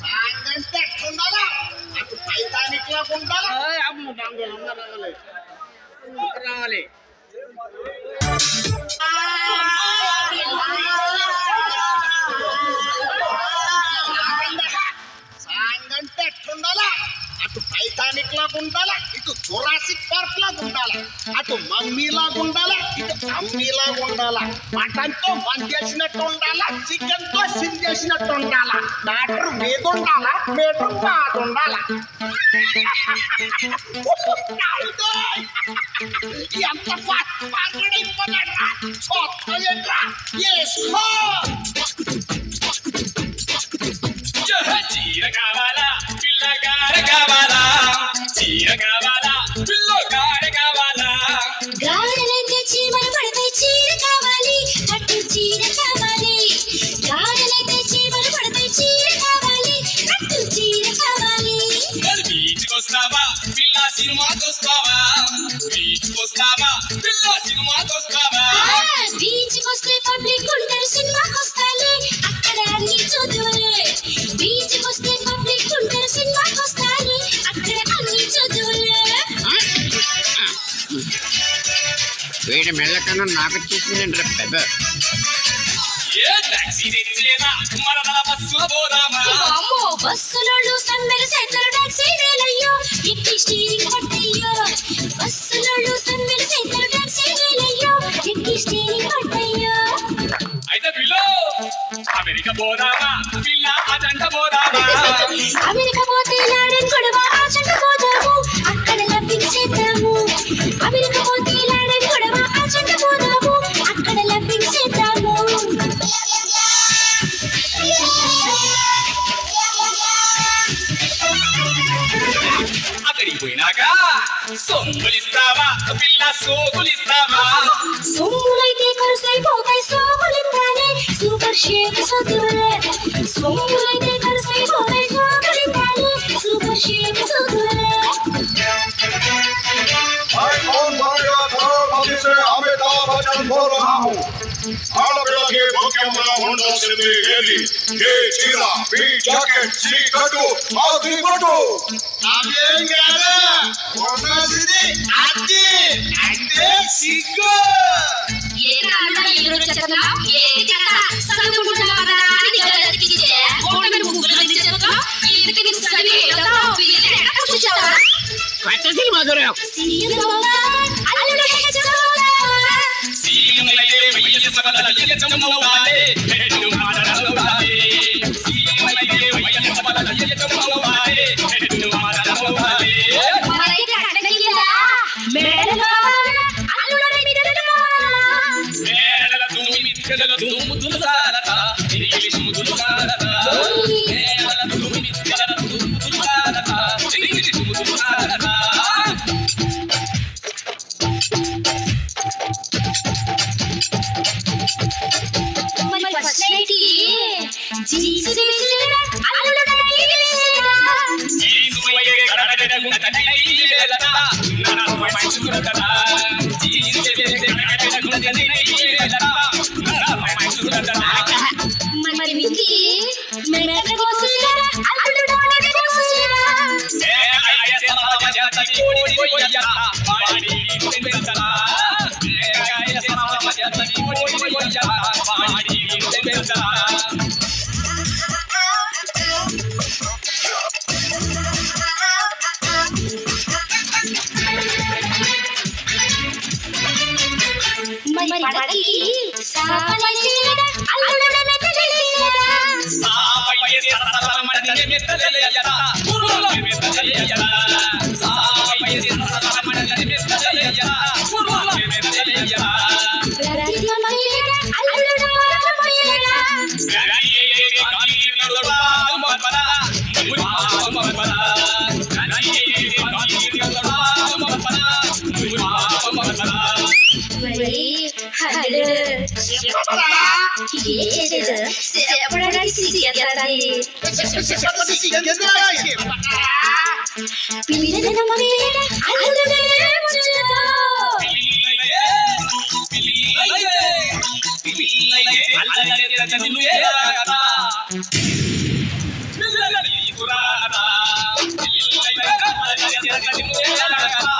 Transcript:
Song అంటే ఎట్లుండాలా? అటు Titanic లాగా ఉండాలా? అమ్మ రావాలి రావాలి. సాంగ్ అంటే ఎట్లుండాలా? అటు టైటానిక్ లాగా ఉండాలా, ఇటు జురాసిక్ పార్క్ లాగా ఉండాలా, అటు మమ్మీ లాగా ఉండాలా, ఇటు అమ్మీ లాగా ఉండాలా, మటన్ తో బంద్ చేసినట్టు ఉండాలా, చికెన్ తో సిన్ చేసినట్టు ఉండాలా, డాక్టర్ మీద ఉండాలా, మీటర్ బాధ ఉండాలా. ఎంత ఫాస్ట్ ఫార్వర్డ్ అయిపోయాడ్రా, చూస్తాయేంట్రా, వేసుకో. చీర కావాలా పిల్లగాడ కావాలా, చీర కావాలా పిల్లగాడ కావాలా, గాడలైతే చీమలు పడతాయి చీర కావాలి, పట్టు చీర కావాలి. గాడలైతే చీమలు పడతాయి చీర కావాలి, పట్టు చీర కావాలి. బీచ్కి వస్తావా పిల్ల సినిమాకి వస్తావా, బీచ్కి వస్తావా పిల్ల సినిమాకి వస్తావా. బీచ్కి వస్తే పబ్లిక్ ఉంటారు, సినిమాకి వస్తాలే అక్కడ అన్ని చదువులే. బీచ్కి వస్తే పబ్లిక్ ఉంటారు, సినిమాకి వస్తాలే అక్కడ అన్ని చదువులే. వీడి మెల్లకన్నా నాకు చూసిందండి పెద్ద. ఏ టాక్సీ తెచ్చేదా మరదల బస్సులో పోదామా. అమ్మో బస్సులోళ్ళు సమ్మెలు చేస్తారు, టాక్సీ వేలయ్యో ఎక్కి స్టీరింగ్ పట్టయ్యో. బస్సులోళ్ళు సమ్మెలు చేస్తారు, టాక్సీ వేలయ్యో ఎక్కి స్టీరింగ్ పట్టయ్యో. అయితే పిల్ల అమెరికా పోదామా పిల్ల అజంట పోదామా. అమెరికా పోతే లాడెన్ గొడవ ఆచంట పోదాము, అక్కడ లవ్వింగ్ చేద్దాము. అమెరికా పోతే లాడెన్ గొడవ ఆచంట పోదాము, అక్కడ లవ్వింగ్ చేద్దాము. అక్కడికి పోయినాక సొమ్ములిస్తావా పిల్ల సోకులిస్తావా. సొమ్ములైతే ఖర్చైపోతాయి సోకులిందానే, సూపర్ షేక్ సొద్దులే. సొమ్ములైతే ఖర్చైపోతాయి సోకులిందానే, సూపర్ షేక్ సొద్దులే. मैं कौन बोलेगा तो अभी से अमिताभ बच्चन बोल रहा हूँ। ఆడపిల్ల के मुख्यमंत्री ఉండాల్సింది ఏది? ఏ చీర, బి జాకెట్, సి కట్టు, అది పట్టు. అదేం కాదు, ఉండాల్సింది అది అంటే సిగ్గు. కొత్త సినిమా దొరక సీఎంలైతే వయ్య సకల యజమౌలాలే హెడ్డు మారలౌలాలే. సీఎంలైతే వయ్య సకల యజమౌలాలే హెడ్డు మారలౌలాలే. మేడల తుమ్మిద్దల దుమ్ముదుల సారత ఇంగ్లీష్ ముదుల సారత. మేడల తుమ్మిద్దల దుమ్ముదుల సారత ఇంగ్లీష్ ముదుల సారత. మరి వికి మెడ కోసేరా అల్లుడు డోలే కోసేరా. మరి పడకి సాపలేసేరా అల్లుడు మెట్టలేసేరా. ప్రతిమమయ్యేరా అల్లుడు మరమయ్యేరా. మరి హలో ఏదేదో చెప్పడానికి సిగ్గేస్తాది. పిల్లదనమయ్యేరా అల్లుడే ముచ్చటో. నిన్ను ఏలాగా